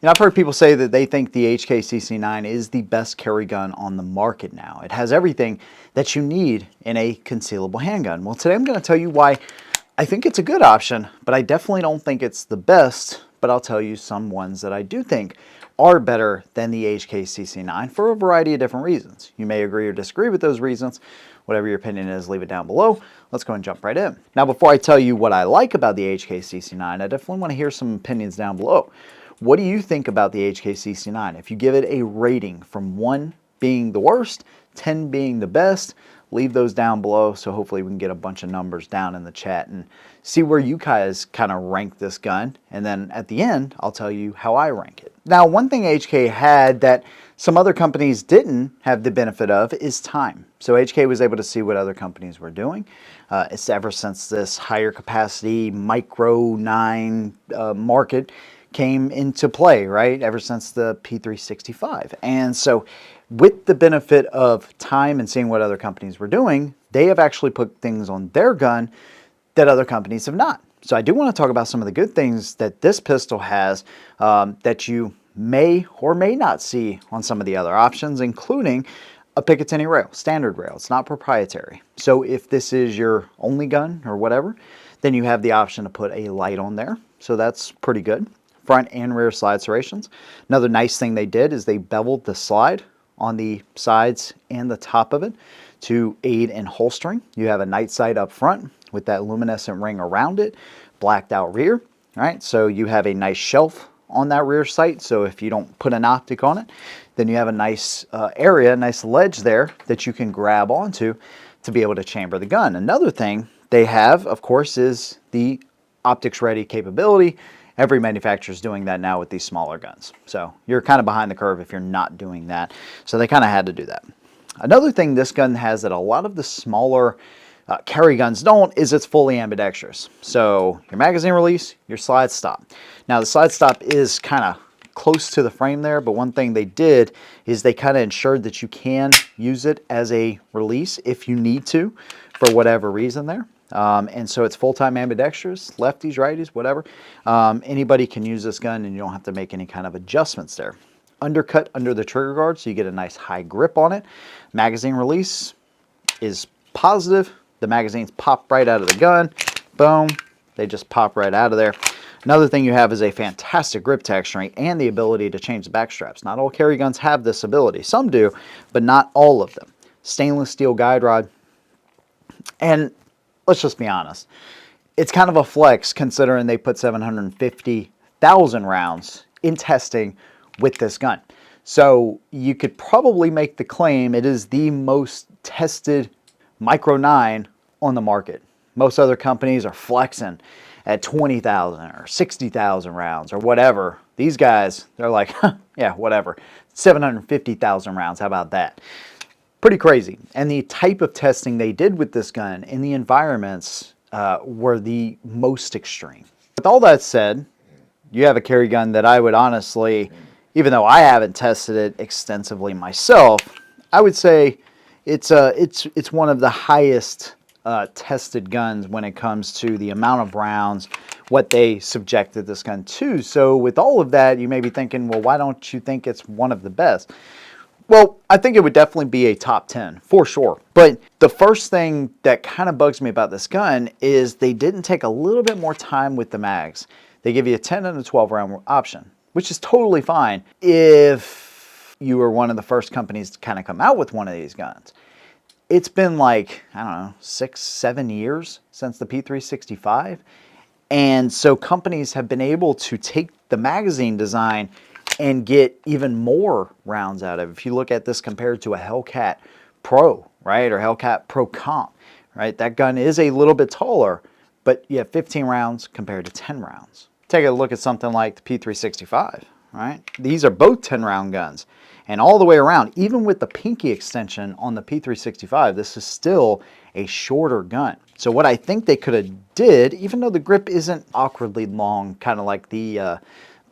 I've heard people say that they think the Hk CC9 is the best carry gun on the market now. It has everything that you need in a concealable handgun. Well, today I'm going to tell you why I think it's a good option, but I definitely don't think it's the best. But I'll tell you some ones that I do think are better than the Hk CC9 for a variety of different reasons. You may agree or disagree with those reasons. Whatever your opinion is, leave it down below. Let's go and jump right in. Now, before I tell you what I like about the Hk CC9, I definitely want to hear some opinions down below. What do you think about the Hk CC9? If you give it a rating from 1 being the worst, 10 being the best, leave those down below, so hopefully we can get a bunch of numbers down in the chat and see where you guys kind of rank this gun. And then at the end, I'll tell you how I rank it. Now, one thing HK had that some other companies didn't have the benefit of is time. So HK was able to see what other companies were doing. It's ever since this higher capacity micro 9 market came into play, right? Ever since the P365. And so with the benefit of time and seeing what other companies were doing, they have actually put things on their gun that other companies have not. So I do want to talk about some of the good things that this pistol has that you may or may not see on some of the other options, including a Picatinny rail, standard rail. It's not proprietary. So if this is your only gun or whatever, then you have the option to put a light on there. So that's pretty good. Front and rear slide serrations. Another nice thing they did is they beveled the slide on the sides and the top of it to aid in holstering. You have a night sight up front with that luminescent ring around it, blacked out rear, right? So you have a nice shelf on that rear sight. So if you don't put an optic on it, then you have a nice area, nice ledge there that you can grab onto to be able to chamber the gun. Another thing they have, of course, is the optics ready capability. Every manufacturer is doing that now with these smaller guns. So you're kind of behind the curve if you're not doing that. So they kind of had to do that. Another thing this gun has that a lot of the smaller carry guns don't is it's fully ambidextrous. So your magazine release, your slide stop. Now the slide stop is kind of close to the frame there, but one thing they did is they kind of ensured that you can use it as a release if you need to for whatever reason there. And so it's full-time ambidextrous, lefties, righties, whatever. Anybody can use this gun and you don't have to make any kind of adjustments there. Undercut under the trigger guard so you get a nice high grip on it. Magazine release is positive. The magazines pop right out of the gun. Boom. They just pop right out of there. Another thing you have is a fantastic grip texturing and the ability to change the back straps. Not all carry guns have this ability. Some do, but not all of them. Stainless steel guide rod. And let's just be honest. It's kind of a flex considering they put 750,000 rounds in testing with this gun. So you could probably make the claim it is the most tested micro 9 on the market. Most other companies are flexing at 20,000 or 60,000 rounds or whatever. These guys, they're like, huh, yeah, whatever. 750,000 rounds, how about that? Pretty crazy. And the type of testing they did with this gun in the environments were the most extreme. With all that said, you have a carry gun that I would honestly, even though I haven't tested it extensively myself, I would say it's one of the highest tested guns when it comes to the amount of rounds, what they subjected this gun to. So with all of that, you may be thinking, well, why don't you think it's one of the best? Well, I think it would definitely be a top 10 for sure. But the first thing that kind of bugs me about this gun is they didn't take a little bit more time with the mags. They give you a 10 and a 12 round option, which is totally fine if you were one of the first companies to kind of come out with one of these guns. It's been like, I don't know, 6-7 years since the P365. And so companies have been able to take the magazine design and get even more rounds out of it. If you look at this compared to a Hellcat Pro, right, or Hellcat Pro Comp, right, that gun is a little bit taller, but you have 15 rounds compared to 10 rounds. Take a look at something like the P365, right? These are both 10-round guns. And all the way around, even with the pinky extension on the P365, this is still a shorter gun. So what I think they could have did, even though the grip isn't awkwardly long, kind of like the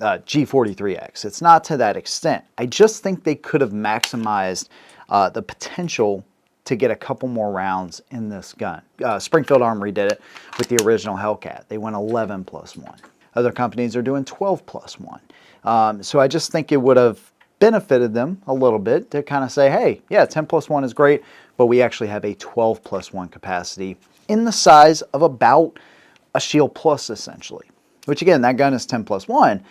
G43X, it's not to that extent. I just think they could have maximized the potential to get a couple more rounds in this gun. Springfield Armory did it with the original Hellcat. They went 11+1. Other companies are doing 12+1. So I just think it would have benefited them a little bit to kind of say, hey, yeah, 10+1 is great, but we actually have a 12+1 capacity in the size of about a Shield Plus, essentially. Which again, that gun is 10+1,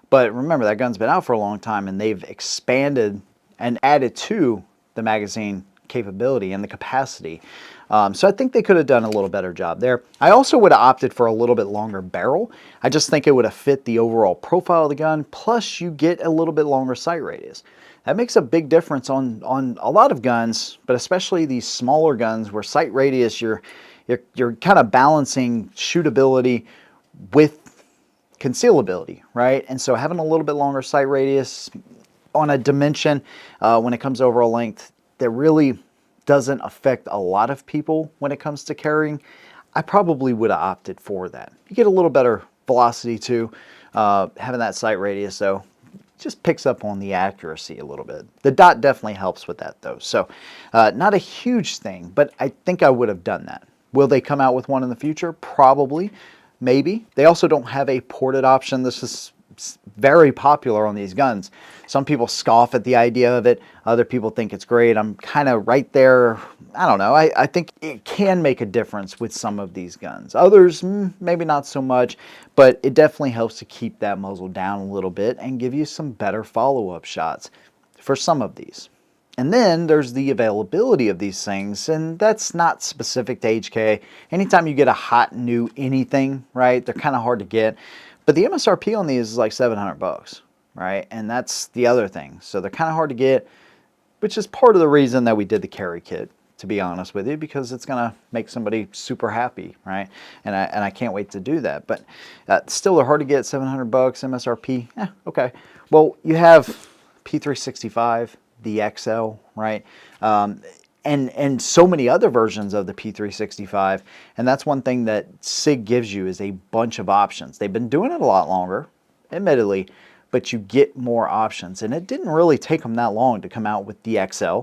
but remember, that gun's been out for a long time, and they've expanded and added to the magazine capability and the capacity. So I think they could have done a little better job there. I also would have opted for a little bit longer barrel. I just think it would have fit the overall profile of the gun, plus you get a little bit longer sight radius. That makes a big difference on a lot of guns, but especially these smaller guns where sight radius, you're kind of balancing shootability with concealability, right? And so having a little bit longer sight radius on a dimension when it comes to overall length that really doesn't affect a lot of people when it comes to carrying, I probably would have opted for that. You get a little better velocity too, having that sight radius, so just picks up on the accuracy a little bit. The dot definitely helps with that though, so not a huge thing, but I think I would have done that. Will they come out with one in the future? Probably, maybe. They also don't have a ported option. This is very popular on these guns. Some people scoff at the idea of it. Other people think it's great. I'm kind of right there. I don't know. I think it can make a difference with some of these guns. Others, maybe not so much, but it definitely helps to keep that muzzle down a little bit and give you some better follow-up shots for some of these. And then there's the availability of these things, and that's not specific to HK. Anytime you get a hot new anything, right, they're kind of hard to get. But the MSRP on these is like $700, right? And that's the other thing. So they're kind of hard to get, which is part of the reason that we did the carry kit, to be honest with you, because it's going to make somebody super happy, right? And I can't wait to do that. But still, they're hard to get, $700 MSRP. Okay. Well, you have P365, the XL, right? And so many other versions of the P365, and that's one thing that SIG gives you is a bunch of options. They've been doing it a lot longer, admittedly, but you get more options, and it didn't really take them that long to come out with the XL,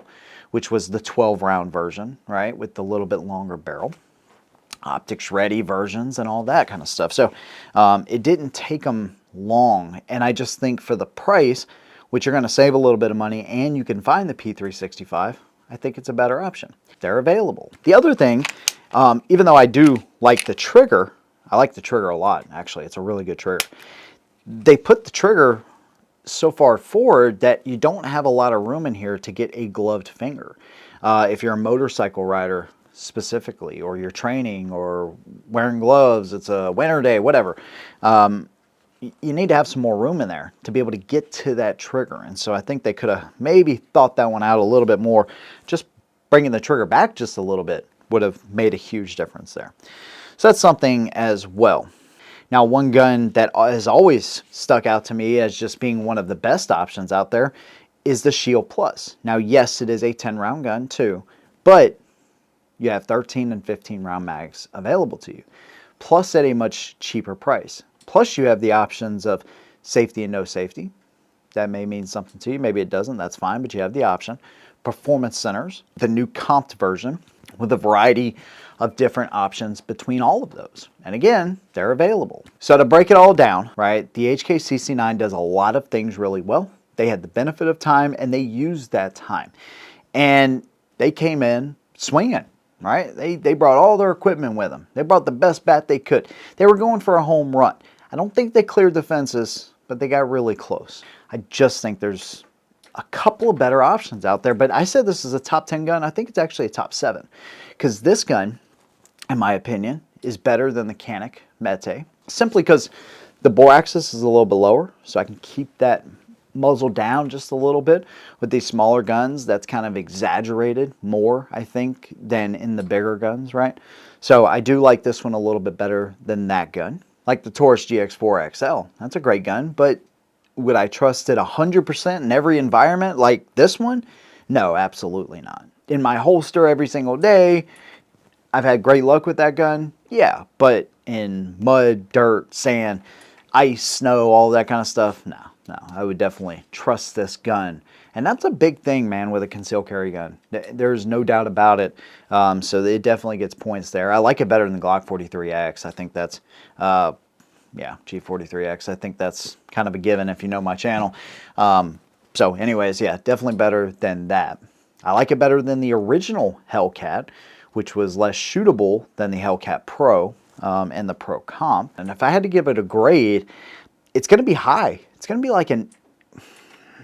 which was the 12-round version, right, with the little bit longer barrel, optics ready versions and all that kind of stuff. So it didn't take them long, and I just think for the price, which you're going to save a little bit of money, and you can find the P365, I think it's a better option. They're available. The other thing, even though I do like the trigger, I like the trigger a lot, actually. It's a really good trigger. They put the trigger so far forward that you don't have a lot of room in here to get a gloved finger. If you're a motorcycle rider specifically, or you're training, or wearing gloves, it's a winter day, whatever. You need to have some more room in there to be able to get to that trigger. And so I think they could have maybe thought that one out a little bit more. Just bringing the trigger back just a little bit would have made a huge difference there. So that's something as well. Now, one gun that has always stuck out to me as just being one of the best options out there is the Shield Plus. Now, yes, it is a 10-round gun too, but you have 13 and 15 round mags available to you, plus at a much cheaper price. Plus, you have the options of safety and no safety. That may mean something to you. Maybe it doesn't. That's fine, but you have the option. Performance centers, the new comped version with a variety of different options between all of those. And again, they're available. So to break it all down, right, the Hk CC9 does a lot of things really well. They had the benefit of time, and they used that time. And they came in swinging. Right? They brought all their equipment with them. They brought the best bat they could. They were going for a home run. I don't think they cleared the fences, but they got really close. I just think there's a couple of better options out there, but I said this is a top 10 gun. I think it's actually a top 7, because this gun, in my opinion, is better than the Hk Mete, simply because the bore axis is a little bit lower, so I can keep that muzzle down just a little bit. With these smaller guns, that's kind of exaggerated more, I think, than in the bigger guns, right? So I do like this one a little bit better than that gun. Like the Taurus GX4 XL, that's a great gun, but would I trust it 100% in every environment like this one? No, absolutely not. In my holster every single day, I've had great luck with that gun, yeah, but in mud, dirt, sand, ice, snow, all that kind of stuff, no, I would definitely trust this gun. And that's a big thing, man, with a concealed carry gun. There's no doubt about it. So it definitely gets points there. I like it better than the Glock 43X. I think that's Yeah, G43X. I think that's kind of a given if you know my channel. So anyways, yeah, definitely better than that. I like it better than the original Hellcat, which was less shootable than the Hellcat Pro and the Pro Comp. And if I had to give it a grade, it's going to be high. It's going to be like an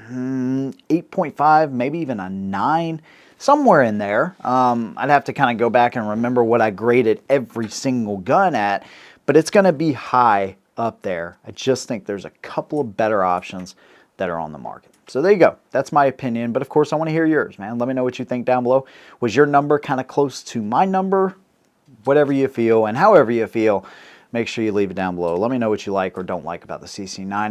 8.5, maybe even a 9, somewhere in there. I'd have to kind of go back and remember what I graded every single gun at, but it's going to be high up there. I just think there's a couple of better options that are on the market. So there you go. That's my opinion, but of course I want to hear yours, man. Let me know what you think down below. Was your number kind of close to my number? Whatever you feel and however you feel, make sure you leave it down below. Let me know what you like or don't like about the CC9.